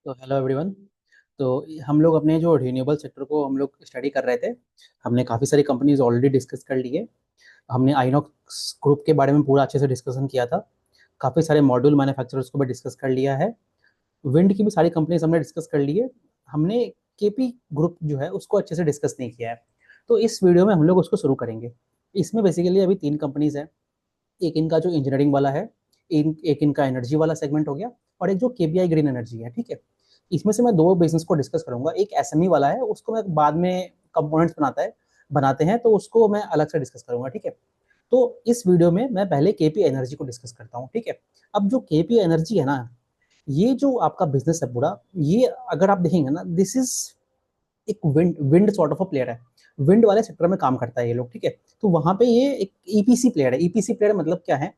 तो hello everyone. तो हम लोग अपने जो रिन्यूएबल सेक्टर को हम लोग स्टडी कर रहे थे। हमने काफ़ी सारी कंपनीज ऑलरेडी डिस्कस कर ली है। हमने आइनॉक्स ग्रुप के बारे में पूरा अच्छे से डिस्कशन किया था। काफ़ी सारे मॉड्यूल मैन्युफैक्चरर्स को भी डिस्कस कर लिया है। विंड की भी सारी कंपनीज हमने डिस्कस कर ली है। हमने केपी ग्रुप जो है उसको अच्छे से डिस्कस नहीं किया है। तो इस वीडियो में हम लोग उसको शुरू करेंगे। इसमें बेसिकली अभी तीन कंपनीज हैं। एक इनका जो इंजीनियरिंग वाला है, एक इनका एनर्जी वाला सेगमेंट हो गया, और एक जो केबीआई ग्रीन एनर्जी है। ठीक है। इसमें से मैं दो बिजनेस को डिस्कस करूंगा। एक एसएमई वाला है, उसको मैं बाद में कंपोनेंट्स बनाते हैं तो उसको मैं अलग से डिस्कस करूंगा। ठीक है। तो इस वीडियो में मैं पहले केपी एनर्जी को डिस्कस करता हूँ। ठीक है। अब जो केपी एनर्जी है ना, ये जो आपका बिजनेस है पूरा, ये अगर आप देखेंगे ना, दिस इज एक wind wind sort of a player है। विंड वाले सेक्टर में काम करता है ये लोग। ठीक है। तो वहां पे ये एक ईपीसी प्लेयर है। ईपीसी प्लेयर मतलब क्या है?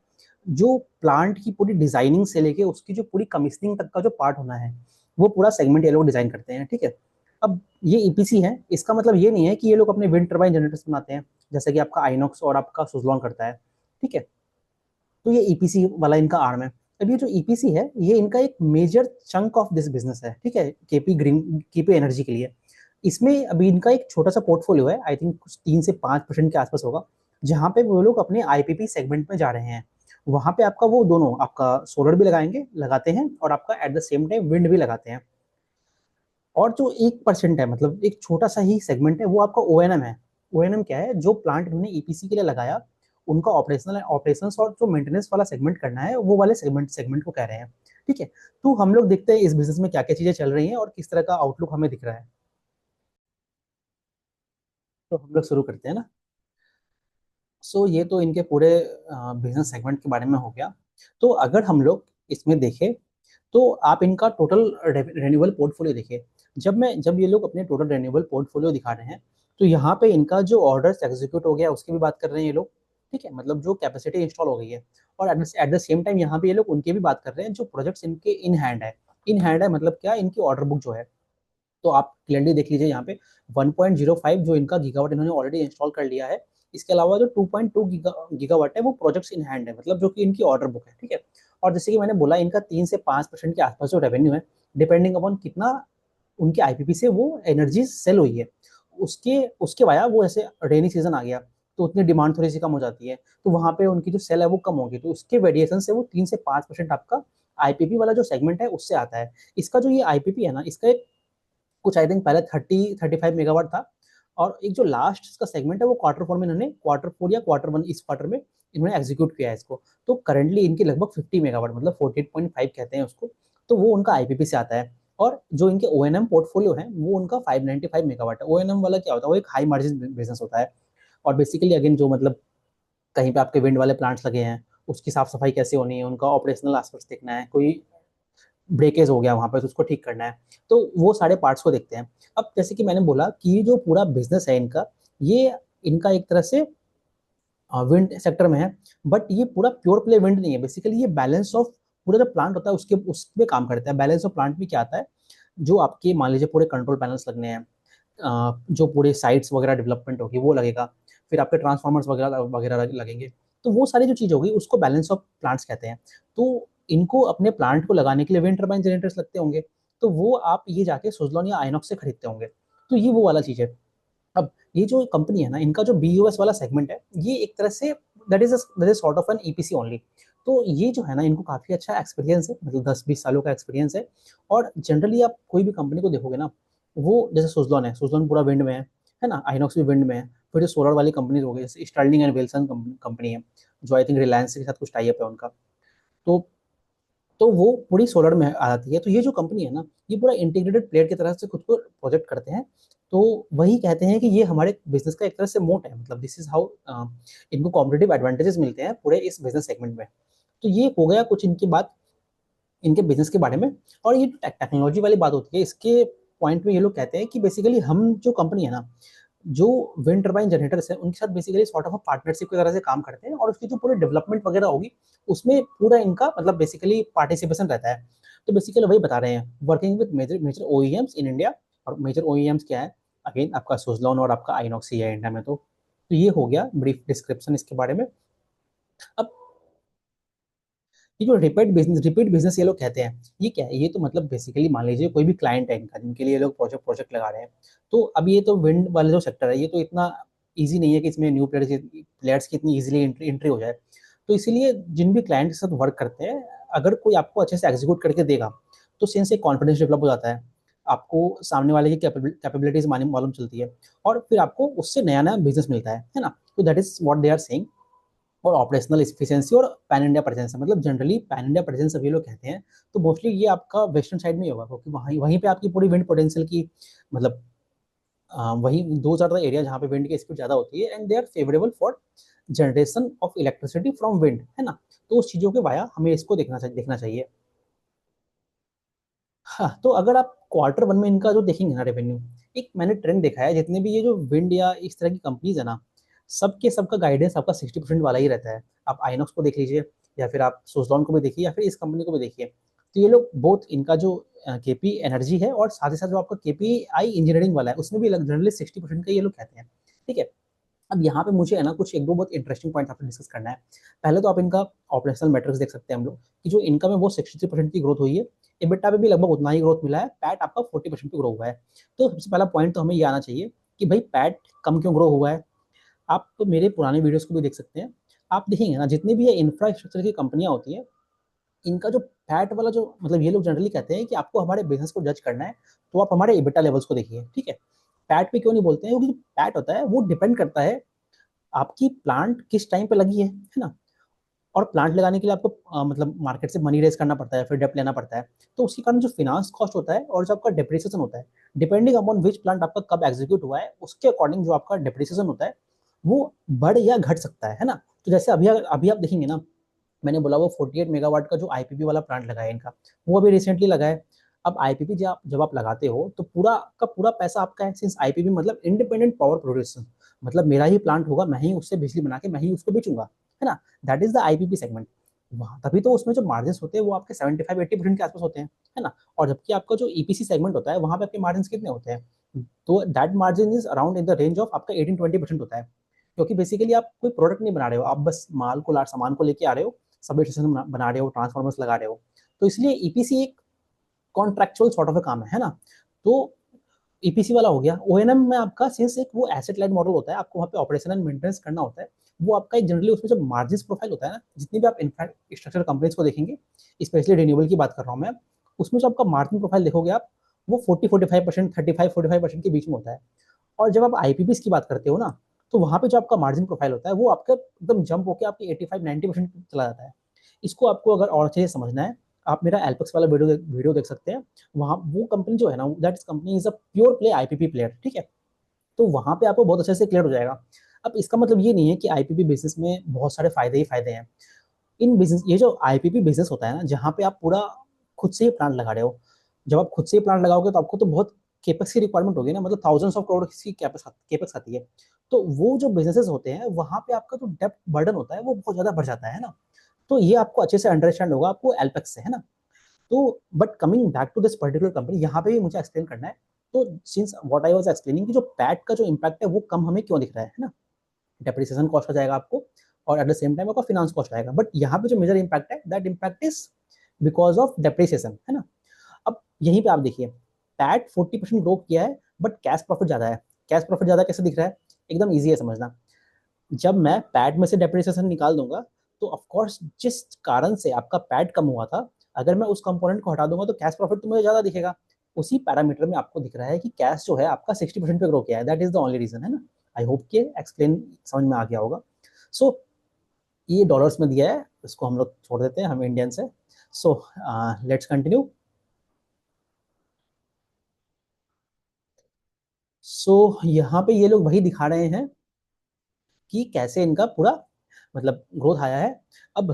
जो प्लांट की पूरी डिजाइनिंग से लेके उसकी जो पूरी कमीशनिंग तक का जो पार्ट होना है, वो पूरा सेगमेंट ये लोग डिजाइन करते हैं। ठीक है। अब ये ईपीसी है, इसका मतलब ये नहीं है कि ये लोग अपने विंड टर्बाइन जनरेटर्स बनाते हैं, जैसे कि आपका आइनॉक्स और आपका सुजलॉन करता है। ठीक है। तो ये ईपीसी वाला इनका आर्म है। अब ये जो ईपीसी है, ये इनका एक major chunk of this business है। ठीक है। केपी एनर्जी के लिए इसमें अभी इनका एक छोटा सा पोर्टफोलियो है, आई थिंक कुछ 3 से 5% के आसपास होगा, जहाँ पे वो लोग अपने आईपीपी सेगमेंट में जा रहे हैं। वहां पे आपका वो दोनों आपका सोलर भी लगाते हैं, और आपका at the same time wind भी लगाते हैं। और जो 1% है, मतलब एक छोटा सा ही सेगमेंट है, वो आपका ओएनएम है। ओएनएम क्या है? जो प्लांट इन्होंने ईपीसी के लिए लगाया, उनका ऑपरेशंस और जो मेंटेनेंस वाला सेगमेंट करना है, वो वाले सेगमेंट को कह रहे हैं। ठीक है। तो हम लोग देखते हैं इस बिजनेस में क्या क्या चीजें चल रही हैं और किस तरह का आउटलुक हमें दिख रहा है। तो हम लोग शुरू करते हैं ना। ये तो इनके पूरे बिजनेस सेगमेंट के बारे में हो गया। तो अगर हम लोग इसमें देखें, तो आप इनका टोटल रेन्यूएबल पोर्टफोलियो देखिए। जब ये लोग अपने टोटल रेन्यूएबल पोर्टफोलियो दिखा रहे हैं, तो यहाँ पे इनका जो ऑर्डर्स एग्जीक्यूट हो गया उसकी भी बात कर रहे हैं ये लोग। ठीक है। मतलब जो कैपेसिटी इंस्टॉल हो गई है, और एट द सेम टाइम यहाँ पे ये लोग उनकी भी बात कर रहे हैं जो प्रोजेक्ट्स इनके इन हैंड है। इन हैंड है मतलब क्या? इनकी ऑर्डर बुक जो है। तो आप क्लियरली देख लीजिए यहाँ पे 1.05 जो इनका गीगावाट इन्होंने ऑलरेडी इंस्टॉल कर लिया है। इसके अलावा जो 2.2 गीगावाट है, वो प्रोजेक्ट्स इन हैंड है, मतलब जो कि इनकी ऑर्डर बुक है। ठीक है। और जैसे कि मैंने बोला, इनका 3 से 5% के आसपास जो रेवेन्यू है, डिपेंडिंग अपॉन कितना उनके आईपीपी से वो एनर्जी सेल हुई है, उसके उसके वाया वो ऐसे रेनी सीजन आ गया, तो उतनी डिमांड थोड़ी सी कम हो जाती है, तो वहां पे उनकी जो सेल है वो कम होगी, तो उसके वेरिएशन से वो 3 से 5% आपका आईपीपी वाला जो सेगमेंट है उससे आता है। इसका जो ये आईपीपी है ना, इसका एक कुछ आई थिंक पहले 30-35 मेगावाट था। और एक जो लास्ट इसका सेगमेंट है, वो क्वार्टर 4 में इन्होंने, क्वार्टर 4 या क्वार्टर 1 इस क्वार्टर में इन्होंने एग्जीक्यूट किया है इसको। तो करंटली इनकी लगभग 50 मेगावाट, मतलब 48.5 कहते हैं उसको, तो वो उनका आईपीपी से आता है। और जो इनके ओ एन एम पोर्टफोलियो है, वो उनका 595 मेगावाट है। ओ एन एम वाला क्या होता है? वो एक हाई मार्जिन बिजनेस होता है। और बेसिकली अगेन जो मतलब कहीं पे आपके विंड वाले प्लांट्स लगे हैं, उसकी साफ सफाई कैसे होनी है, उनका ऑपरेशनल एस्पेक्ट्स देखना है, कोई ब्रेकेज हो गया वहां पर तो उसको ठीक करना है, तो वो सारे पार्ट्स को देखते हैं। अब जैसे कि मैंने बोला कि ये जो पूरा बिजनेस है इनका, ये इनका एक तरह से विंड सेक्टर में है, बट ये पूरा प्योर प्ले विंड नहीं है। बेसिकली ये बैलेंस ऑफ पूरा जो प्लांट होता है उसके उस पे काम करता है। बैलेंस ऑफ प्लांट में क्या आता है? जो आपके मान लीजिए पूरे कंट्रोल पैनल्स लगने हैं, जो पूरे साइट्स वगैरह डेवलपमेंट होगी वो लगेगा, फिर आपके ट्रांसफार्मर्स वगैरह वगैरह लगेंगे, तो वो सारी जो चीज़ होगी उसको बैलेंस ऑफ प्लांट्स कहते हैं। तो इनको अपने प्लांट को लगाने के लिए विंड टर्बाइन जनरेटर्स लगते होंगे, तो वो आप ये जाके सुजलॉन या आइनॉक्स से खरीदते होंगे। तो ये वो वाला चीज़ है। अब ये जो कंपनी है ना, इनका जो बीयूएस वाला सेगमेंट है, ये एक तरह से that is sort of an EPC only. तो ये जो है ना, इनको काफी अच्छा एक्सपीरियंस है, मतलब 10-20 सालों का एक्सपीरियंस है। और जनरली आप कोई भी कंपनी को देखोगे ना, वो जैसे सुजलॉन है, सुजलॉन पूरा विंड में है ना, आइनॉक्स भी विंड में है। फिर जो सोलर वाली कंपनीज हो गई, जैसे स्टर्लिंग एंड विल्सन कंपनी है, जो आई थिंक रिलायंस के साथ कुछ टाई अप है उनका। तो वो पूरी सोलर में आ जाती है। तो ये जो कंपनी है ना, ये पूरा इंटीग्रेटेड प्लेयर की तरह से खुद को प्रोजेक्ट करते हैं। तो वही कहते हैं कि ये हमारे बिजनेस का एक तरह से मोट है, मतलब दिस इज हाउ इनको कॉम्पिटेटिव एडवांटेजेस मिलते हैं पूरे इस बिजनेस सेगमेंट में। तो ये हो गया कुछ इनकी बात, इनके बिजनेस के बारे में। और ये टेक्नोलॉजी वाली बात होती है, इसके पॉइंट में ये लोग कहते हैं कि बेसिकली हम जो कंपनी है ना, जो विंड टर्बाइन जनरेटर्स है उनके साथ बेसिकली सॉर्ट ऑफ पार्टनरशिप की तरह से काम करते हैं, और उसकी जो पूरी डेवलपमेंट वगैरह होगी उसमें पूरा इनका मतलब बेसिकली पार्टिसिपेशन रहता है। तो बेसिकली वही बता रहे हैं, working with major major OEMs in India. और मेजर ओईएम्स क्या है? अगेन आपका सुजलॉन और आपका आइनॉक्स ही है इंडिया में। तो ये हो गया ब्रीफ डिस्क्रिप्शन इसके बारे में। अब ये जो रिपीट बिजनेस ये लोग कहते हैं, ये क्या है? ये तो मतलब बेसिकली मान लीजिए कोई भी क्लाइंट है इनका, जिनके लिए ये लोग प्रोजेक्ट प्रोजेक्ट लगा रहे हैं। तो अब ये तो विंड वाला जो सेक्टर है, ये तो इतना ईजी नहीं है कि इसमें न्यू प्लेयर्स की इतनी ईजिली एंट्री हो जाए। तो इसीलिए जिन भी क्लाइंट के साथ वर्क करते हैं, अगर कोई आपको अच्छे से एग्जीक्यूट करके देगा, तो सिंस एक कॉन्फिडेंस डेवलप हो जाता है, आपको सामने वाले की कैपेबिलिटीज मालूम चलती है, और फिर आपको उससे नया नया बिजनेस मिलता है ना। तो that is what they are saying. और ऑपरेशनल एफिशिएंसी और पैन इंडिया प्रेजेंस, मतलब जनरली पैन इंडिया प्रेजेंस सभी लोग कहते हैं, तो मोस्टली ये आपका वेस्टर्न साइड में ही होगा, क्योंकि वहीं वहीं पे आपकी पूरी विंड पोटेंशियल की, मतलब वही दो आर द एरिया जहाँ पे विंड की स्पीड ज्यादा होती है, and they are favourable for generation of electricity from wind, है ना। तो उस चीजों के वाया हमें इसको देखना चाहिए। हाँ, तो अगर आप क्वार्टर वन में इनका जो देखेंगे ना रेवेन्यू, एक मैंने ट्रेंड देखा है, जितने भी ये जो विंड या इस तरह की कंपनीज है ना, सबके सबका गाइडेंस आपका 60% वाला ही रहता है। आप आइनॉक्स को देख लीजिए, या फिर आप सोजलॉन को भी देखिए, या फिर इस कंपनी को भी देखिए। तो ये लोग बोथ इनका जो केपी एनर्जी है, और साथ ही साथ जो आपका केपी आई इंजीनियरिंग वाला है, उसमें भी जनरली 60% का ये लोग कहते हैं। ठीक है। अब यहाँ पे मुझे है ना कुछ एक दो बहुत इंटरेस्टिंग पॉइंट आपसे डिस्कस करना है। पहले तो आप इनका ऑपरेशनल मैट्रिक्स देख सकते हैं हम लोग, कि जो इनकम है वो 63% की ग्रोथ हुई है। EBITDA पे भी लगभग उतना ही ग्रोथ मिला है, पैट आपका 40% पे ग्रो हुआ है। तो सबसे पहला पॉइंट तो हमें ये आना चाहिए कि भाई पैट कम क्यों ग्रो हुआ है। आप तो मेरे पुराने वीडियोस को भी देख सकते हैं। आप देखेंगे ना, जितनी भी ये इंफ्रास्ट्रक्चर की कंपनियां होती हैं, इनका जो पैट वाला जो, मतलब ये लोग जनरली कहते हैं कि आपको हमारे बिजनेस को जज करना है, तो आप हमारे EBITDA लेवल्स को देखिए। ठीक है। पैट पे क्यों नहीं बोलते हैं? क्योंकि पैट होता है वो डिपेंड करता है आपकी प्लांट किस टाइम पे लगी है ना। और प्लांट लगाने के लिए आपको मतलब मार्केट से मनी रेज करना पड़ता है, फिर डेप्ट लेना पड़ता है। तो उसी कारण जो फाइनेंस कॉस्ट होता है और जो आपका डेप्रिसिएशन होता है, डिपेंडिंग अपॉन विच प्लांट आपका कब एग्जीक्यूट हुआ है, उसके अकॉर्डिंग जो आपका डेप्रिसिएशन होता है वो बढ़ या घट सकता है ना। तो जैसे अभी अभी आप देखेंगे ना, मैंने बोला वो 48 मेगावाट का जो आईपीपी वाला प्लांट लगा है इनका, वो अभी रिसेंटली लगा है। अब आईपीपी जब आप लगाते हो, तो पूरा का पूरा पैसा आपका है, सिंस आईपीपी मतलब इंडिपेंडेंट पावर प्रोड्यूसर, मतलब मेरा ही प्लांट होगा, मैं ही उससे बिजली बना के मैं ही उसको बेचूंगा, है ना। That is the IPP segment. वहाँ तभी तो उसमें जो मार्जिन होते हैं वो आपके 75-80% के आसपास होते हैं, है ना। और जबकि आपका जो ईपीसी सेगमेंट होता है, वहाँ पे आपके मार्जिन कितने होते हैं? तो that margin is around in the range of आपका 18-20% होता है। क्योंकि बेसिकली आप कोई प्रोडक्ट नहीं बना रहे हो, आप बस माल को सामान को लेके आ रहे हो, सब स्टेशन बना रहे हो, ट्रांसफॉर्मर्स लगा रहे हो। तो इसलिए ईपीसी एक कॉन्ट्रेक्चुअल सॉर्ट ऑफ काम है ना। तो ईपीसी वाला हो गया। ओएनएम में आपका सिंस एक वो एसेट लाइट मॉडल होता है, आपको वहाँ पे ऑपरेशन एंड मेंटेनेंस करना होता है। वो आपका एक जनरली उसमें जो मार्जिन प्रोफाइल होता है ना, जितनी भी आप इंफ्रास्ट्रक्चर कंपनीज को देखेंगे, स्पेशली रिन्यूएबल की बात कर रहा हूँ मैं, उसमें जो आपका मार्जिन प्रोफाइल देखोगे आप, वो 40-45%, 35-45% के बीच में होता है। और जब आप आईपीपीस की बात करते हो ना, तो वहाँ पे जो आपका मार्जिन प्रोफाइल होता है, वो आपका एकदम जंप होकर आपकी 85-90% चला जाता है। इसको आपको अगर और अच्छे से समझना है, आप मेरा एल्पेक्स वाला वीडियो देख सकते हैं। वहाँ वो कंपनी जो है ना, that company is a pure play IPP player. ठीक है। तो वहाँ पे आपको बहुत अच्छे से क्लियर हो जाएगा। अब इसका मतलब ये नहीं है कि आईपीपी बिजनेस में बहुत सारे फायदे ही फायदे हैं। इन बिजनेस, ये जो आईपीपी बिजनेस होता है ना, जहाँ पे आप पूरा खुद से ही प्लांट लगा रहे हो, जब आप खुद से ही प्लांट लगाओगे तो आपको तो बहुत केपेक्स की रिक्वायरमेंट होगी ना, मतलब थाउजेंड्स ऑफ करोड़ की केपेक्स आती है। तो वो जो बिजनेसेस होते हैं, वहाँ पे आपका जो डेप्थ बर्डन होता है वो बहुत ज्यादा बढ़ जाता है ना। तो ये आपको अच्छे से अंडरस्टैंड होगा आपको एल्पेक्स से, है ना। तो but coming back to this particular company, यहाँ पे भी मुझे एक्सप्लेन करना है। तो since what I was explaining कि जो पैट का जो इम्पैक्ट है वो कम हमें क्यों दिख रहा है ना। डेप्रिसिएशन कॉस्ट हो जाएगा आपको, और एट द सेम टाइम आपका फिनांस कॉस्ट आएगा। बट यहाँ पे जो मेजर इम्पैक्ट है, that impact is because of depreciation, है ना। अब यहीं पे आप देखिए, पैट 40% ग्रो किया है, बट कैश प्रॉफिट ज्यादा है। कैश प्रॉफिट ज्यादा कैसे दिख रहा है? एकदम ईजी है समझना। जब मैं पैट में से डेप्रिसिएशन निकाल दूंगा, तो ऑफकोर्स जिस कारण से आपका पैट कम हुआ था, अगर मैं उस कंपोनेंट को हटा दूंगा, तो कैश प्रॉफिट तो मुझे ज्यादा दिखेगा। उसी पैरामीटर में आपको दिख रहा है कि कैश जो है आपका 60% पे ग्रो किया है। That is the only reason, है ना। आई होप कि एक्सप्लेन समझ में आ गया होगा। सो ये डॉलर्स में दिया है, इसको हम लोग छोड़ देते हैं, हम इंडियन से। So let's continue. सो यहाँ पे ये लोग वही दिखा रहे हैं कि कैसे इनका पूरा मतलब ग्रोथ आया है। अब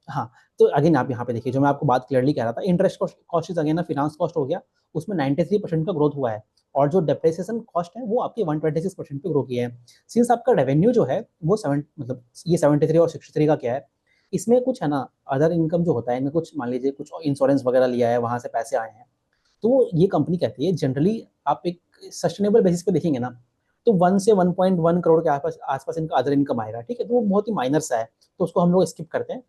हाँ, तो अगेन आप यहाँ पे देखिए, जो मैं आपको बात क्लियरली कह रहा था, interest cost is again finance cost हो गया, उसमें 93% का ग्रोथ हुआ है। और जो डेप्रिसिएशन कॉस्ट है वो आपके 126% पे ग्रो किया है। सिंस आपका रेवेन्यू जो है वो सेवन, मतलब ये 73 और 63 का क्या है, इसमें कुछ है ना अदर इनकम जो होता है, इनमें कुछ मान लीजिए कुछ इंश्योरेंस वगैरह लिया है, वहां से पैसे आए हैं। तो ये कंपनी कहती है जनरली, आप एक सस्टेनेबल बेसिस पे देखेंगे ना, तो 1 से 1.1 करोड़ के आसपास आसपास इनका अदर इनकम आएगा। ठीक है। तो वो बहुत ही माइनर सा है, तो उसको हम लोग स्किप करते हैं।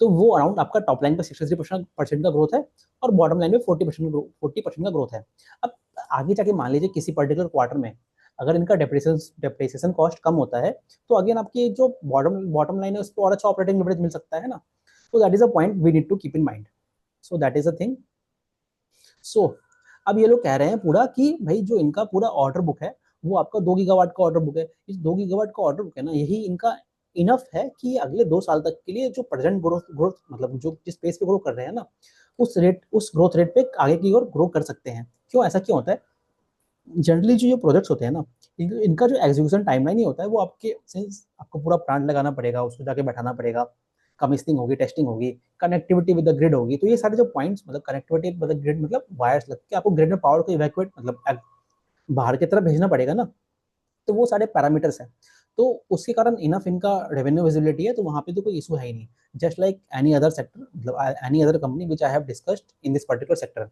तो वो अराउंड आपका टॉप लाइन पे 63% का ग्रोथ है और बॉटम लाइन पे 40% का ग्रोथ है। अब आगे जाके मान लीजिए किसी पर्टिकुलर क्वार्टर में अगर इनका डेप्रिसिएशन कॉस्ट कम होता है, तो अगेन आपकी जो बॉटम लाइन है उस पर और अच्छा ऑपरेटिंग लेवरेज मिल सकता है ना। तो that is a point we need to keep in mind. So that is a thing. So अब ये लोग कह रहे हैं पूरा कि भाई जो इनका पूरा ऑर्डर बुक है वो आपका 2 गीगावाट का ऑर्डर बुक है। इस 2 गीगावाट का ऑर्डर बुक है ना, यही इनका इनफ है कि अगले 2 साल तक के लिए जो प्रेजेंट ग्रोथ ग्रोथ मतलब जो जिस पेस पे ग्रो कर रहे हैं ना, उस ग्रोथ रेट पे आगे की ओर ग्रो कर सकते हैं। क्यों ऐसा क्यों होता है? जनरली जो प्रोजेक्ट्स होते हैं ना, इनका जो एग्जीक्यूशन टाइमलाइन ही होता है वो आपके सिंस आपको पूरा प्लांट लगाना पड़ेगा, उसको जाके बैठाना पड़ेगा, कमिश्निंग होगी, टेस्टिंग होगी, कनेक्टिविटी विद द ग्रिड होगी। तो ये सारे जो पॉइंट्स मतलब कनेक्टिविटी विद द ग्रिड मतलब वायर्स लग के आपको ग्रिड में पावर को इवैक्यूएट मतलब बाहर की तरफ भेजना पड़ेगा ना। तो वो सारे पैरामीटर्स हैं। तो उसके कारण इनफ इनका रेवेन्यू विजिबिलिटी है, तो वहाँ पे तो कोई इशू है ही नहीं। Just like any other sector मतलब any other company which I have discussed in this particular sector.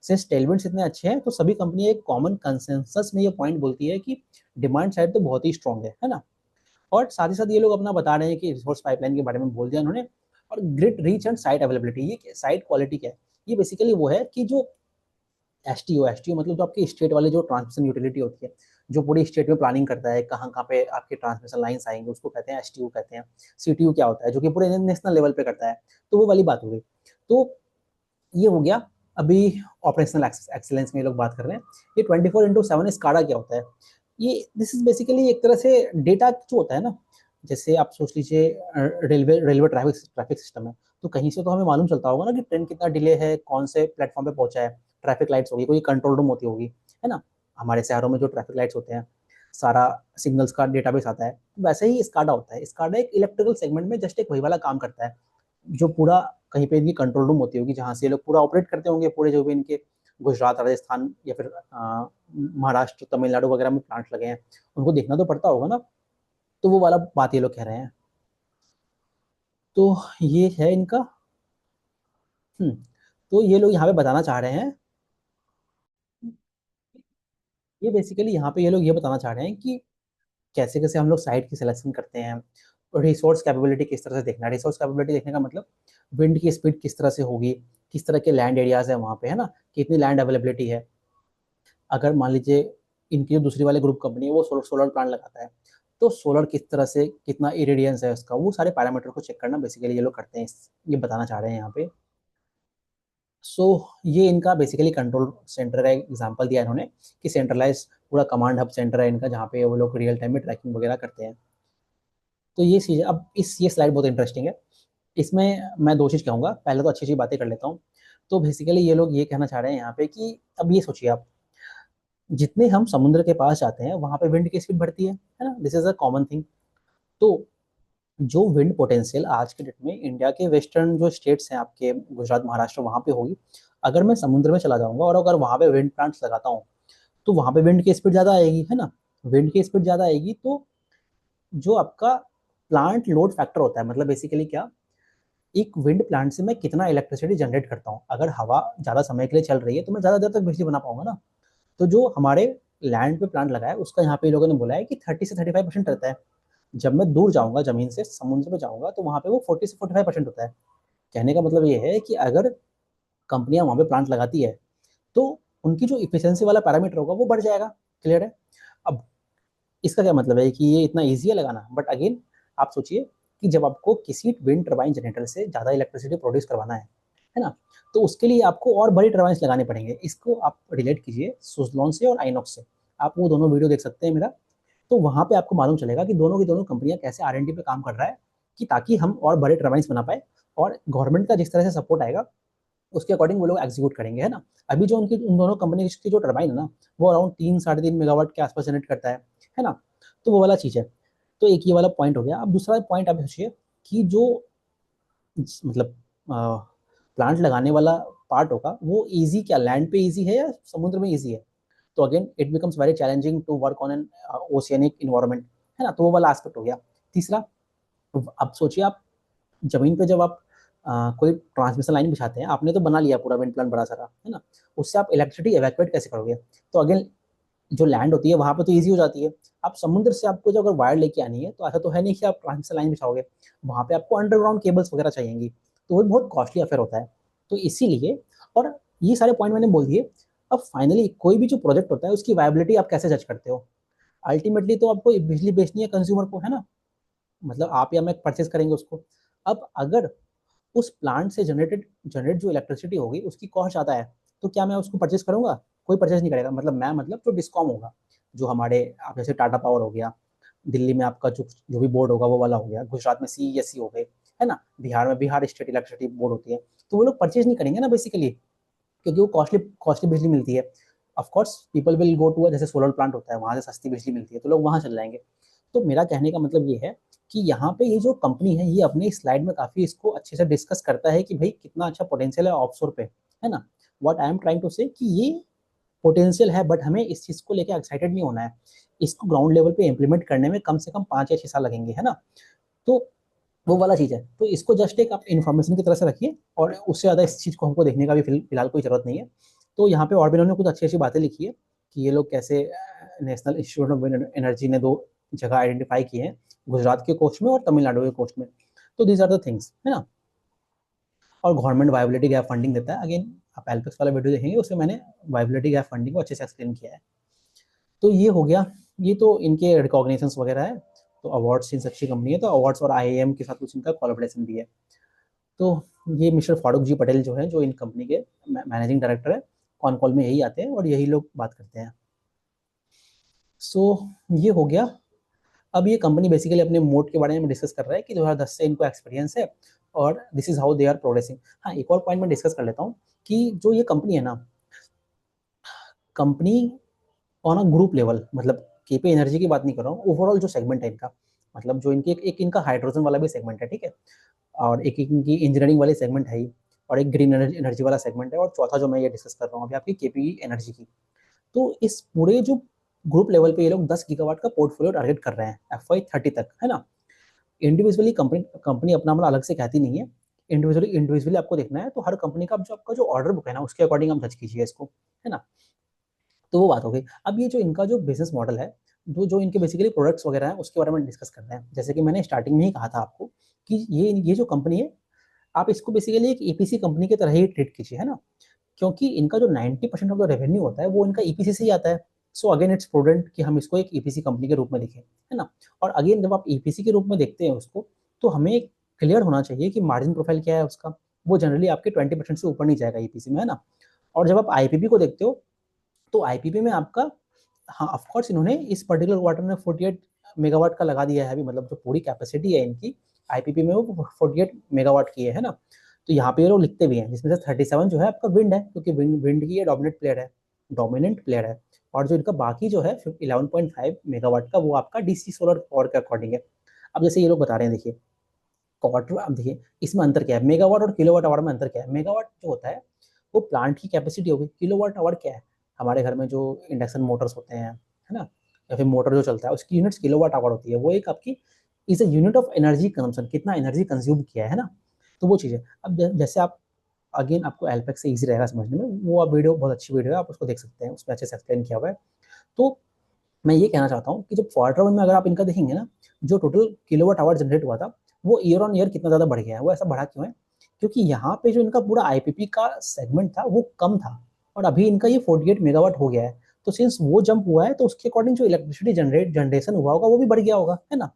Since tailwinds इतने अच्छे हैं तो सभी कंपनी एक कॉमन कंसेंसस में ये पॉइंट बोलती है कि डिमांड साइड तो बहुत ही स्ट्रॉन्ग है ना। और साथ ही साथ ये लोग अपना बता रहे हैं कि रिसोर्स पाइपलाइन के बारे में बोल दिया उन्होंने। और grid reach and site availability, ये साइट क्वालिटी क्या है? ये बेसिकली वो है कि जो एसटीओ मतलब जो आपकी स्टेट वाली जो ट्रांसमिशन यूटिलिटी होती है, जो पूरी स्टेट में प्लानिंग करता है कहाँ कहाँ पे आपके ट्रांसमिशन लाइन्स आएंगे, उसको कहते हैं एसटीओ कहते हैं। सीटीयू क्या होता है जो कि पूरे नेशनल लेवल पे करता है। तो वो वाली बात हो गई। तो ये हो गया। अभी ऑपरेशनल एक्सीलेंस में ये लोग बात कर रहे हैं। ये 24/7 स्काडा क्या होता है? ये दिस इज बेसिकली एक तरह से डेटा जो होता है ना, जैसे आप सोच लीजिए रेलवे रेलवे ट्रैफिक सिस्टम है। तो कहीं से तो हमें मालूम चलता होगा ना कि ट्रेन कितना डिले है, कौन से प्लेटफॉर्म पे पहुंचा है। ट्रैफिक लाइट्स होगी, कोई कंट्रोल रूम होती होगी, है ना। हमारे शहरों में जो ट्रैफिक लाइट्स होते हैं, सारा सिग्नल्स का डेटाबेस आता है। तो वैसे ही स्काडा होता है। स्काडा एक इलेक्ट्रिकल सेगमेंट में जस्ट एक वही वाला काम करता है। जो पूरा कहीं पे इनकी कंट्रोल रूम होती होगी जहाँ से ये लोग पूरा ऑपरेट करते होंगे, पूरे जो भी इनके गुजरात, राजस्थान या फिर महाराष्ट्र, तमिलनाडु वगैरह में प्लांट लगे हैं, उनको देखना तो पड़ता होगा ना। तो वो वाला बात ये लोग कह रहे हैं। तो ये है इनका। हम्म, तो ये लोग यहाँ पे बताना चाह रहे हैं, ये बेसिकली यहाँ पे ये लोग ये बताना चाह रहे हैं कि कैसे कैसे हम लोग साइट की सिलेक्शन करते हैं और रिसोर्स कैपेबिलिटी किस तरह से देखना है। रिसोर्स कैपेबिलिटी देखने का मतलब विंड की स्पीड किस तरह से होगी, किस तरह के लैंड एरियाज है वहाँ पे, है ना, कितनी लैंड अवेलेबिलिटी है। अगर मान लीजिए इनकी जो दूसरी वाले ग्रुप कंपनी है वो सोलर प्लांट लगाता है, तो सोलर किस तरह से कितना इरेडियंस है उसका, वो सारे पैरामीटर को चेक करना बेसिकली ये लोग करते हैं। ये बताना चाह रहे हैं यहाँ पे। सो ये इनका बेसिकली कंट्रोल सेंटर का एग्जांपल दिया इन्होंने कि सेंट्रलाइज पूरा कमांड हब सेंटर है इनका, जहाँ पे वो लोग रियल टाइम में ट्रैकिंग वगैरह करते हैं। तो ये चीज़ अब ये स्लाइड बहुत इंटरेस्टिंग है। इसमें मैं दो चीज़ कहूँगा। पहले तो अच्छी अच्छी बातें कर लेता हूँ। तो बेसिकली ये लोग ये कहना चाह रहे हैं यहाँ पे कि अब ये सोचिए आप, जितने हम समुद्र के पास जाते हैं वहां पे विंड की स्पीड बढ़ती है ना। This is a common thing. तो जो विंड पोटेंशियल आज के डेट में इंडिया के वेस्टर्न जो स्टेट्स हैं आपके गुजरात, महाराष्ट्र, वहां पे होगी। अगर मैं समुद्र में चला जाऊंगा और अगर वहां पे विंड प्लांट्स लगाता हूँ, तो वहां पे विंड की स्पीड ज्यादा आएगी, है ना। विंड की स्पीड ज्यादा आएगी तो जो आपका प्लांट लोड फैक्टर होता है, मतलब बेसिकली क्या, एक विंड प्लांट से मैं कितना इलेक्ट्रिसिटी जनरेट करता हूँ। अगर हवा ज्यादा समय के लिए चल रही है तो मैं ज्यादा देर तक बिजली बना पाऊंगा ना। तो जो हमारे लैंड पे प्लांट लगा है उसका यहाँ पे लोगों ने बोला है कि 30 से 35% रहता है। जब मैं दूर जाऊंगा जमीन से, समुद्र में जाऊंगा, तो वहां पे वो 40 से 45% होता है। कहने का मतलब ये है कि अगर कंपनियां वहां पे प्लांट लगाती है तो उनकी जो इफिशियंसी वाला पैरामीटर होगा वो बढ़ जाएगा। क्लियर है? अब इसका क्या मतलब है कि ये इतना ईजी है लगाना, बट अगेन आप सोचिए कि जब आपको किसी विंड टर्बाइन जनरेटर से ज़्यादा इलेक्ट्रिसिटी प्रोड्यूस करवाना है ना, तो उसके लिए आपको और बड़ी टर्बाइंस लगाने पड़ेंगे। इसको आप रिलेट कीजिए सुजलॉन से और आइनॉक्स से। आप वो दोनों वीडियो देख सकते हैं मेरा। तो वहाँ पे आपको मालूम चलेगा कि दोनों की दोनों कंपनियां कैसे R&D पे काम कर रहा है, कि ताकि हम और बड़े टर्बाइंस बना पाए। और गवर्नमेंट का जिस तरह से सपोर्ट आएगा उसके अकॉर्डिंग वो लोग एग्जीक्यूट करेंगे, है ना। अभी जो उनकी उन दोनों कंपनी की जो टर्बाइन है ना, वो अराउंड 3 साढ़े 3 मेगावाट के आसपास जनरेट करता है ना। तो वो वाला चीज़ है। तो एक ये वाला पॉइंट हो गया। अब दूसरा पॉइंट आप सोचिए कि जो मतलब प्लांट लगाने वाला पार्ट होगा वो इजी, क्या लैंड पे इजी है या समुद्र में इजी है? तो again it becomes very challenging to work on an oceanic environment, है ना। तो वो वाला एस्पेक्ट हो गया। तीसरा, अब सोचिए आप जमीन पे जब आप कोई ट्रांसमिशन लाइन बिछाते हैं, आपने तो बना लिया पूरा विंड प्लांट बड़ा सारा, है ना। उससे आप इलेक्ट्रिसिटी एवैक्यूएट कैसे करोगे? तो अगेन जो लैंड होती है वहां पे तो ईजी हो जाती है। आप समुद्र से आपको जो अगर वायर लेके आनी है तो ऐसा तो है नहीं कि आप ट्रांसमिशन लाइन बिछाओगे। वहां पे आपको अंडरग्राउंड केबल्स वगैरह चाहिएंगी। तो वो बहुत कॉस्टली अफेयर होता है। तो इसीलिए, और ये सारे पॉइंट मैंने बोल दिए। अब फाइनली कोई भी जो प्रोजेक्ट होता है उसकी वायबिलिटी आप कैसे जज करते हो? अल्टीमेटली तो आपको बिजली बेचनी है कंज्यूमर को, है ना? मतलब आप या मैं परचेज करेंगे उसको। अब अगर उस प्लांट से जनरेट जो इलेक्ट्रिसिटी होगी उसकी कॉस्ट ज़्यादा है, तो क्या मैं उसको परचेज करूंगा? कोई परचेज नहीं करेगा। मतलब मैं, मतलब जो डिस्कॉम होगा, जो हमारे आप जैसे टाटा पावर हो गया, दिल्ली में आपका जो जो भी बोर्ड होगा वो वाला हो गया, गुजरात में सीईएससी हो गए, है ना, बिहार में बिहार स्टेट इलेक्ट्रिसिटी बोर्ड होती है, तो वो लोग परचेज नहीं करेंगे ना बेसिकली, क्योंकि वो कॉस्टली कॉस्टली बिजली मिलती है। Of course people will go to, जैसे सोलर प्लांट होता है वहाँ से सस्ती बिजली मिलती है तो लोग वहाँ चल जाएंगे। तो मेरा कहने का मतलब ये है कि यहाँ पे ये जो कंपनी है ये अपनी स्लाइड में काफी इसको अच्छे से डिस्कस करता है कि भाई कितना अच्छा पोटेंशियल है ऑफशोर पे, है ना। What I am trying to say कि ये पोटेंशियल है, बट हमें इस चीज को लेकर एक्साइटेड नहीं होना है। इसको ग्राउंड लेवल पे इम्प्लीमेंट करने में कम से कम 5 या 6 साल लगेंगे, है ना। तो वो वाला चीज है, तो इसको जस्ट एक आप इन्फॉर्मेशन की तरह से रखिए, और उससे ज्यादा इस चीज को हमको देखने का भी फिलहाल कोई जरूरत नहीं है। तो यहाँ पे और भी इन्होंने कुछ अच्छी अच्छी बातें लिखी है कि ये लोग कैसे नेशनल इंस्टीट्यूट ऑफ एनर्जी ने 2 जगह आइडेंटिफाई किए हैं, गुजरात के कोस्ट में और तमिलनाडु के कोस्ट में। तो दीज आर द थिंग्स, है ना। और गवर्नमेंट वायबिलिटी गैप फंडिंग देता है। अगेन आप एल्पेक्स वाला वीडियो देखेंगे, उसमें मैंने वायबिलिटी गैप फंडिंग को अच्छे से एक्सप्लेन किया है। तो ये हो गया, ये तो इनके रिकॉग्निशंस वगैरह है। तो अवार्ड्स, इन अच्छी कंपनी है तो अवार्ड्स, और आईआईएम के साथ कुछ इनका कोलैबोरेशन भी है। तो ये मिस्टर फारूक जी पटेल जो है, जो इन कंपनी के मैनेजिंग डायरेक्टर है, कॉन कॉल में यही आते हैं और यही लोग बात करते हैं। सो ये हो गया। अब ये कंपनी बेसिकली अपने मोड के बारे में डिस्कस कर रहा है कि 2010 से इनको एक्सपीरियंस है और this is how they are progressing. हाँ, एक और पॉइंट मैं डिस्कस कर लेता हूँ कि जो ये कंपनी है ना, company on a group level, मतलब केपी एनर्जी की बात नहीं कर रहा हूँ, ओवरऑल जो सेगमेंट है इनका, मतलब जो इनके एक इनका हाइड्रोजन वाला भी सेगमेंट है, ठीक है, और एक इनकी इंजीनियरिंग वाली सेगमेंट है ही, और एक ग्रीन एनर्जी वाला सेगमेंट है, और चौथा जो मैं ये डिस्कस कर रहा हूँ अभी आपकी केपी एनर्जी की। तो इस पूरे जो ग्रुप लेवल पे ये लोग 10 गीगावाट का पोर्टफोलियो टारगेट कर रहे हैं FY30 तक, है ना। इंडिविजुअली कंपनी कंपनी अपना मतलब अलग से कहती नहीं है, इंडिविजुअली आपको देखना है। तो हर कंपनी का जो आपका जो ऑर्डर बुक है ना, उसके अकॉर्डिंग आप जज कीजिए इसको, है ना। तो वो बात हो गई। अब ये जो इनका जो बिजनेस मॉडल है, जो जो इनके बेसिकली प्रोडक्ट्स वगैरह हैं उसके बारे में डिस्कस करते हैं। जैसे कि मैंने स्टार्टिंग में ही कहा था आपको कि ये जो कंपनी है, आप इसको बेसिकली एक ईपीसी कंपनी की तरह ही ट्रीट कीजिए, है ना। क्योंकि इनका जो 90% ऑफ द रेवेन्यू होता है वो इनका ईपीसी से ही आता है। सो अगेन इट्स प्रूडेंट कि हम इसको एक ईपीसी कंपनी के रूप में देखें, है ना। और अगेन जब आप ईपीसी के रूप में देखते हैं उसको, तो हमें क्लियर होना चाहिए कि मार्जिन प्रोफाइल क्या है उसका। वो जनरली आपके 20% से ऊपर नहीं जाएगा ईपीसी में, है ना। और जब आप आईपीपी को देखते हो, तो आईपीपी में आपका, हाँ ऑफ कोर्स इन्होंने इस पर्टिकुलर क्वार्टर में 48 मेगावाट का लगा दिया है अभी, मतलब जो पूरी कैपेसिटी है इनकी आईपीपी में वो 48 मेगावाट की है ना। तो यहाँ पे ये लोग लिखते भी हैं, जिसमें से 37 जो है आपका विंड है, क्योंकि विंड विंड की ये डोमिनेंट प्लेयर है। और जो इनका बाकी जो है 11.5 मेगावाट का, वो आपका डीसी सोलर पावर के अकॉर्डिंग है। अब जैसे ये लोग बता रहे हैं, देखिए क्वार्टर, अब देखिए इसमें अंतर क्या है, मेगावाट और किलोवाट आवर में अंतर क्या है। मेगावाट जो होता है वो प्लांट की कैपेसिटी होगी, किलोवाट आवर क्या है, हमारे घर में जो इंडक्शन मोटर्स होते हैं, है ना, या फिर मोटर जो चलता है उसकी यूनिट्स किलोवाट आवर होती है। वो एक आपकी is a unit of energy consumption, कितना एनर्जी कंज्यूम किया है ना। तो वो चीज़ है। अब जैसे आप, अगेन आपको एल्पेक्स से इजी रहेगा समझने में, वो आप वीडियो बहुत अच्छी वीडियो है, आप उसको देख सकते हैं, उसमें अच्छे से एक्सप्लेन किया हुआ है। तो मैं ये कहना चाहता हूँ कि जब क्वार्टर वन में अगर आप इनका देखेंगे ना, जो टोटल किलोवाट आवर जनरेट हुआ था वो ईयर ऑन ईयर कितना ज़्यादा बढ़ गया है। वो ऐसा बढ़ा क्यों है? क्योंकि यहाँ पे जो इनका पूरा आईपीपी का सेगमेंट था वो कम था, और अभी इनका ये 48 मेगावाट हो गया है। तो सिंस वो जंप हुआ है, तो उसके अकॉर्डिंग जो इलेक्ट्रिसिटी जनरेशन हुआ होगा वो भी बढ़ गया होगा, है ना।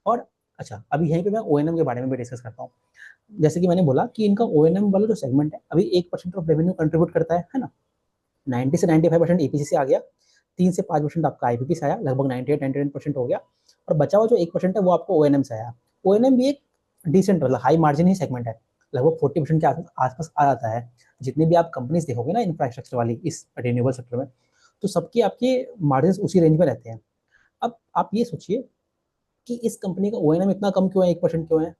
और अच्छा, अभी यहीं पे मैं ओएनएम के बारे में भी डिस्कस करता हूँ। जैसे कि मैंने बोला कि इनका ओएनएम वाला जो सेगमेंट है अभी 1% ऑफ रेवेन्यू कंट्रीब्यूट करता है ना। 90 से 95% ईपीसी से आ गया, 3 से 5% आपका आईपीपी से आया, लगभग 98-99% हो गया। और बचा हुआ जो 1% है वो आपको ओएनएम से आया। ओएनएम भी एक डिसेंट, मतलब हाई मार्जिन ही सेगमेंट है, लगभग 40% के आसपास आ जाता है। जितनी भी आप कंपनीज देखोगे ना इंफ्रास्ट्रक्चर वाली इस रिन्यूएबल सेक्टर में, तो सबके आपके मार्जिन उसी रेंज में रहते हैं। अब आप ये सोचिए कि इस कंपनी का ओएनएम इतना कम क्यों है, 1% क्यों है?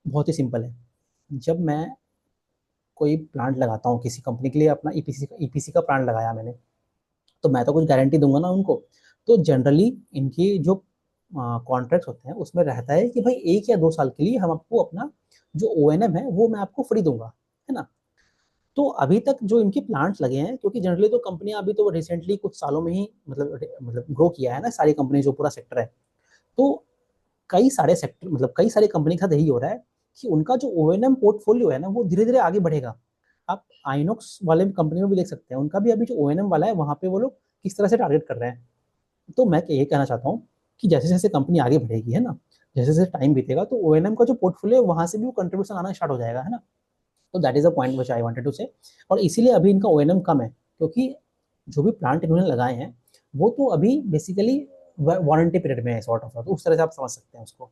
बहुत ही सिंपल है। जब मैं कोई प्लांट लगाता हूँ किसी कंपनी के लिए, अपना ईपीसी का प्लांट लगाया मैंने, तो मैं तो कुछ गारंटी दूंगा ना उनको। तो जनरली इनकी जो कॉन्ट्रैक्ट होते हैं उसमें रहता है कि भाई 1 या 2 साल के लिए हम आपको अपना जो ओएनएम है वो मैं आपको फ्री दूंगा, है ना। तो अभी तक जो इनके प्लांट्स लगे हैं, क्योंकि जनरली तो कंपनियां अभी तो रिसेंटली कुछ सालों में ही मतलब ग्रो किया है ना, सारी कंपनी जो पूरा सेक्टर है। तो कई सारे सेक्टर, मतलब कई सारी कंपनी के साथ यही हो रहा है कि उनका जो O&M पोर्टफोलियो है ना वो धीरे धीरे आगे बढ़ेगा। आप आइनॉक्स वाले कंपनी में भी देख सकते हैं, उनका भी अभी जो O&M वाला है वहाँ पे वो लोग किस तरह से टारगेट कर रहे हैं। तो मैं ये कहना चाहता हूँ कि जैसे जैसे कंपनी आगे बढ़ेगी है ना, जैसे जैसे टाइम बीतेगा तो O&M का जो पोर्टफोलियो है वहाँ से भी वो कंट्रीब्यूशन आना स्टार्ट हो जाएगा, है ना। तो that is a point which I wanted to say. और इसीलिए अभी इनका O&M कम है, क्योंकि जो भी प्लांट इन्होंने लगाए हैं वो तो अभी बेसिकली वारंटी पीरियड में है सॉर्ट ऑफ, तो उस तरह से आप समझ सकते हैं उसको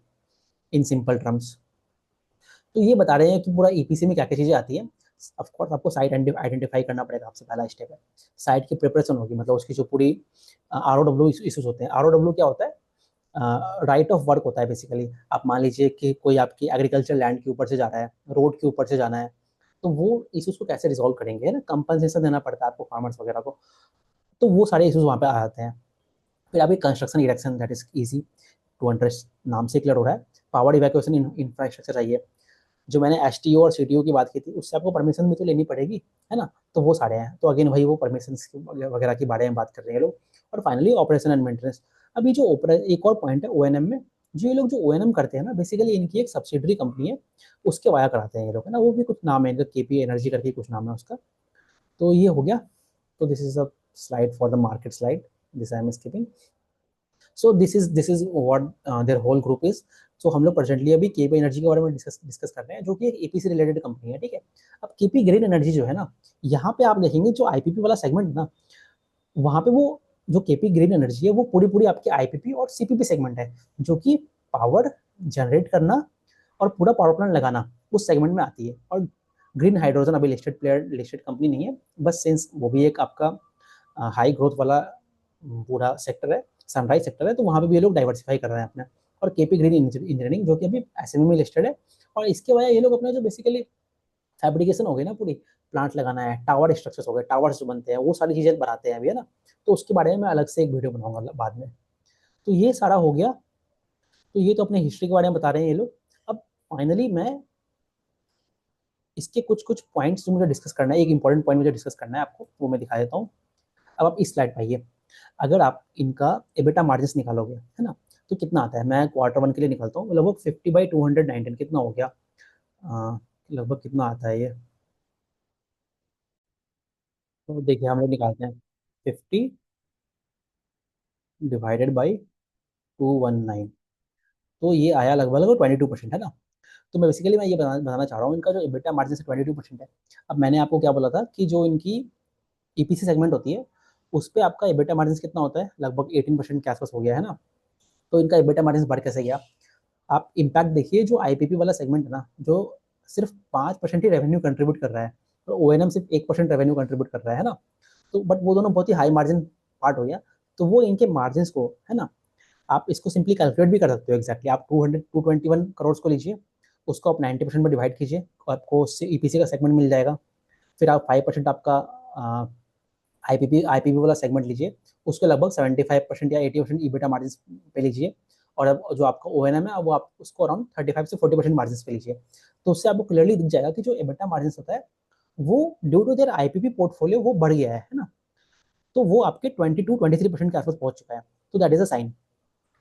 इन सिंपल टर्म्स। तो ये बता रहे हैं कि पूरा ईपीसी में क्या क्या चीज़ें आती है। ऑफ कोर्स आपको साइट आइडेंटिफाई करना पड़ेगा, आपसे पहला स्टेप है। साइट की प्रिपरेशन होगी, मतलब उसकी जो पूरी ROW इश्यूज होते हैं। ROW क्या होता है? राइट ऑफ वर्क होता है बेसिकली। आप मान लीजिए कि कोई आपकी एग्रीकल्चर लैंड के ऊपर से जा रहा है, रोड के ऊपर से जाना है, तो वो इश्यूज को कैसे रिजॉल्व करेंगे, है ना। कंपनसेशन देना पड़ता है आपको फार्मर्स वगैरह को, तो वो सारे इश्यूज वहाँ पे आ जाते हैं। फिर अभी construction erection, that is easy to understand, नाम से क्लियर हो रहा है। पावर इवैक्यूएशन इंफ्रास्ट्रक्चर चाहिए। जो मैंने STO और CTO की बात की थी, उससे आपको परमिशन भी तो लेनी पड़ेगी, है ना। तो वो सारे हैं, तो अगेन वही वो परमिशन वगैरह के बारे में बात कर रहे हैं लोग। और फाइनली ऑपरेशन एंड मेंटेनेंस। अभी जो एक और पॉइंट है O&M में, जो ये लोग जो O&M करते हैं ना, बेसिकली इनकी एक सब्सिडरी कंपनी है, उसके वाया कराते हैं ये लोग, है ना। वो भी कुछ नाम है इनका, KP एनर्जी करके कुछ नाम है उसका। तो ये हो गया। तो this is a slide for the market slide, this I am skipping. So this is what their whole group is. So हम लोग प्रेजेंटली अभी केपी एनर्जी के बारे में डिस्कस कर रहे हैं, जो कि एक EPC रिलेटेड कंपनी है, ठीक है। अब केपी ग्रीन एनर्जी जो है ना, यहाँ पे आप देखेंगे जो IPP वाला सेगमेंट ना, वहाँ पे वो जो केपी ग्रीन एनर्जी है वो पूरी पूरी आपकी IPP और CPP सेगमेंट है, जो कि पावर जनरेट करना और पूरा पावर प्लांट लगाना उस सेगमेंट में आती है। और ग्रीन हाइड्रोजन अभी लिस्टेड कंपनी नहीं है, बस सिंस वो भी एक आपका हाई ग्रोथ वाला पूरा सेक्टर है, सनराइज सेक्टर है, तो वहाँ पे भी ये लोग डाइवर्सिफाई कर रहे हैं अपने। और केपी ग्रीन इंजीनियरिंग जो कि अभी SME में लिस्टेड है। और इसके वजह ये लोग अपने जो बेसिकली फैब्रिकेशन हो गई ना, पूरी प्लांट लगाना है, टावर स्ट्रक्चर्स हो गए, टावर्स जो बनते हैं वो सारी चीज़ें बनाते हैं अभी, है ना। तो उसके बारे में मैं अलग से एक वीडियो बनाऊंगा बाद में। तो ये सारा हो गया। तो ये तो अपने हिस्ट्री के बारे में बता रहे हैं ये लोग। अब फाइनली मैं इसके कुछ कुछ पॉइंट्स जो मुझे डिस्कस करना है, एक इंपॉर्टेंट पॉइंट मुझे डिस्कस करना है आपको, वो मैं दिखा देता हूँ। अब आप इस स्लाइड पे आइए। अगर आप इनका एबिटा मार्जिन निकालोगे, है ना, तो कितना आता है। मैं Q1 के लिए निकालता हूँ, लगभग 50/219 कितना हो गया, लगभग कितना आता है ये। तो देखिए हम लोग निकालते हैं 50/219, तो ये आया लगभग लगभग 22%, है ना। तो मैं बेसिकली मैं ये बताना चाह रहा हूँ, इनका जो एबिटा मार्जिन से 22% है। अब मैंने आपको क्या बोला था कि जो इनकी EPC सेगमेंट होती है उस पर आपका एबिटा मार्जिन कितना होता है, लगभग 18% के आसपास हो गया, है ना। तो इनका एबिटा मार्जिन बढ़ कैसे गया। आप इम्पैक्ट देखिए, जो IPP वाला सेगमेंट है ना, जो सिर्फ 5% ही रेवेन्यू कंट्रीब्यूट कर रहा है, और O&M सिर्फ 1% रेवेन्यू कंट्रीब्यूट कर रहा है ना। तो बट वो दोनों बहुत ही हाई मार्जिन पार्ट हो गया। तो वो इनके मार्जिन को, है ना, आप इसको सिंपली कैलकुलेट भी कर सकते हो एक्जैक्टली। आप 221 करोड़ को लीजिए, उसको आप 90% में डिवाइड कीजिए, आपको उससे EPC का सेगमेंट मिल जाएगा। फिर आप 5% आपका IPP वाला सेगमेंट लीजिए, उसके लगभग 75% या 80% EBITDA मार्जिन पे लीजिए। और अब जो आपका O&M है वो आप उसको अराउंड 35 से 40% मार्जिन पे लीजिए। तो उससे आपको क्लियरली दिख जाएगा कि जो EBITDA मार्जिन होता है वो due to their IPP portfolio वो बढ़ गया है ना। तो वो आपके 22-23% के आसपास पहुंच चुका है। तो दैट इज अ साइन।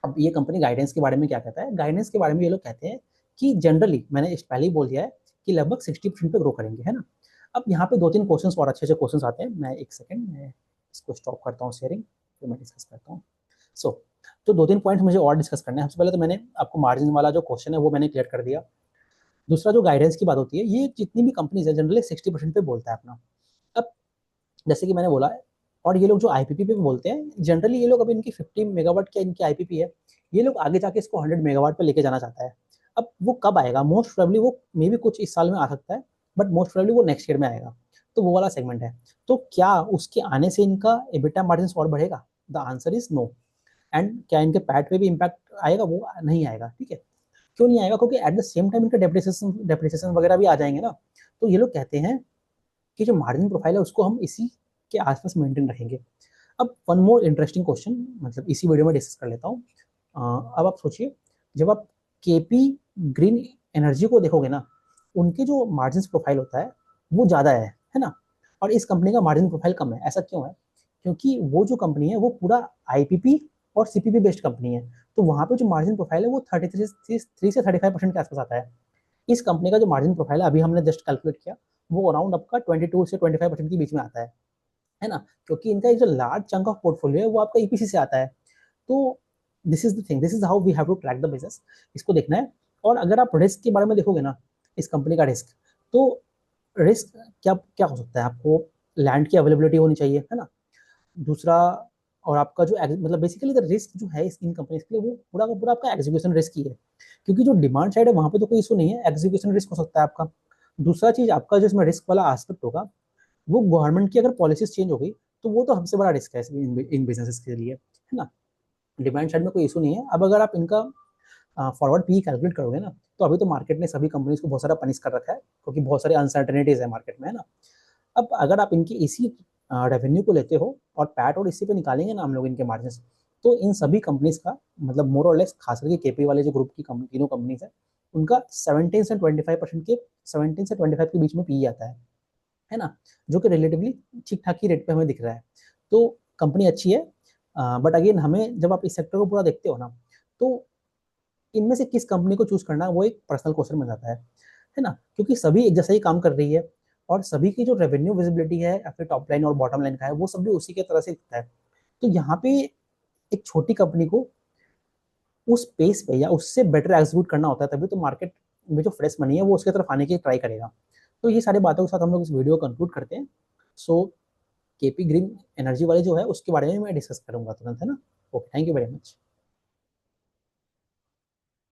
अब ये कंपनी गाइडेंस के बारे में क्या कहता है, गाइडेंस के बारे में ये लोग कहते हैं कि जनरली, मैंने इस पहले ही बोल दिया है कि लगभग 60% पे ग्रो करेंगे, है ना। अब यहाँ पे 2-3 क्वेश्चंस और अच्छे अच्छे क्वेश्चंस आते हैं। मैं एक सेकंड मैं इसको स्टॉप करता हूँ शेयरिंग, फिर मैं डिस्कस करता हूँ। सो तो 2-3 पॉइंट मुझे और डिस्कस करना है। सबसे पहले तो मैंने आपको मार्जिन वाला जो क्वेश्चन है वो मैंने क्लियर कर दिया। दूसरा जो गाइडेंस की बात होती है, ये जितनी भी कंपनीज है जनरली 60% पे बोलता है अपना। अब जैसे कि मैंने बोला, और ये लोग जो IPP पे बोलते हैं जनरली, ये लोग अभी इनकी 50 मेगावाट क्या इनकी IPP है, ये लोग आगे जाके इसको 100 मेगावाट पे लेके जाना चाहता है। अब वो कब आएगा, मोस्ट प्रोबेबली वो मे भी कुछ इस साल में आ सकता है, बट मोस्ट प्रोबेबली वो नेक्स्ट ईयर में आएगा। तो वो वाला सेगमेंट है। तो क्या उसके आने से इनका एबिटा मार्जिन और बढ़ेगा? The answer is no. And क्या इनके पैट पे भी इम्पैक्ट आएगा? वो नहीं आएगा, ठीक है। क्यों नहीं आएगा? क्योंकि एट द सेम टाइम इनका डेप्रिसिएशन वगैरह भी आ जाएंगे ना। तो ये लोग कहते हैं कि जो मार्जिन प्रोफाइल है उसको हम इसी के आसपास मेंटेन रखेंगे। अब वन मोर इंटरेस्टिंग क्वेश्चन, मतलब इसी वीडियो में डिस्कस कर लेता हूँ। अब आप सोचिए, जब आप केपी ग्रीन एनर्जी को देखोगे ना, उनके जो मार्जिन प्रोफाइल होता है वो ज़्यादा है ना। और इस कंपनी का मार्जिन प्रोफाइल कम है। ऐसा क्यों है? क्योंकि वो जो कंपनी है वो पूरा IPP और CPP बेस्ड कंपनी है। तो वहाँ पे जो मार्जिन प्रोफाइल है वो 33 से 35% के आसपास आता है। इस कंपनी का जो मार्जिन प्रोफाइल है अभी हमने जस्ट कैलकुलेट किया, वो अराउंड आपका 22 से 25% के बीच में आता है ना, क्योंकि इनका एक जो लार्ज चंक ऑफ पोर्टफोलियो है वो आपका ईपीसी से आता है। तो this is the thing, this is how we have to track the business, इसको देखना है। और अगर आप रिस्क के बारे में देखोगे ना, इस कंपनी का रिस्क, तो रिस्क क्या क्या हो सकता है, आपको लैंड की अवेलेबिलिटी होनी चाहिए, है ना। दूसरा, और आपका जो मतलब बेसिकली द रिस्क जो है इस इन कंपनीज के लिए, वो पूरा का पूरा आपका एग्जीक्यूशन रिस्क ही है, क्योंकि जो डिमांड साइड है वहां पे तो कोई इशू नहीं है, एग्जीक्यूशन रिस्क हो सकता है आपका। दूसरा चीज आपका जो इसमें रिस्क वाला एस्पेक्ट होगा, वो गवर्नमेंट की अगर पॉलिसीज चेंज हो गई, तो वो तो हमसे बड़ा रिस्क है इन बिजनेसेस के लिए, है ना। डिमांड साइड में कोई इशू नहीं है। अब अगर आप इनका फॉरवर्ड पी कैलकुलेट करोगे ना, तो अभी तो मार्केट ने सभी कंपनीज को बहुत सारा पनिश कर रखा है, क्योंकि बहुत सारे अनसर्टेनिटीज है मार्केट में, है ना। अब अगर आप इनकी इसी रेवेन्यू को लेते हो और पैट और इसी पे निकालेंगे ना हम लोग इनके मार्जिन, तो इन सभी कंपनीज का मतलब मोर और लेस, खास करके केपी वाले जो ग्रुप की तीनों कंपनीज है, उनका 17 से 25% के बीच में पी आता है ना, जो कि रिलेटिवली ठीक ठाक ही रेट पे हमें दिख रहा है। तो कंपनी अच्छी है, बट अगेन हमें, जब आप इस सेक्टर को पूरा देखते हो ना, तो इनमें से किस कंपनी को चूज करना वो एक पर्सनल क्वेश्चन बन जाता है ना, क्योंकि सभी एक जैसा ही काम कर रही है, और सभी की जो रेवेन्यू विजिबिलिटी है या फिर टॉप लाइन और बॉटम लाइन का है, वो सब भी उसी के तरह से दिखता है। तो यहाँ पे एक छोटी कंपनी को उस पेस पे या उससे बेटर एग्जीक्यूट करना होता है, तभी तो मार्केट में जो फ्रेश मनी है वो उसके तरफ आने की ट्राई करेगा। तो ये सारी बातों के साथ हम लोग इस वीडियो को कंक्लूड करते हैं। सो केपी ग्रीन एनर्जी वाले जो है उसके बारे में मैं डिस्कस करूंगा तुरंत, है ना। Okay, thank you very much.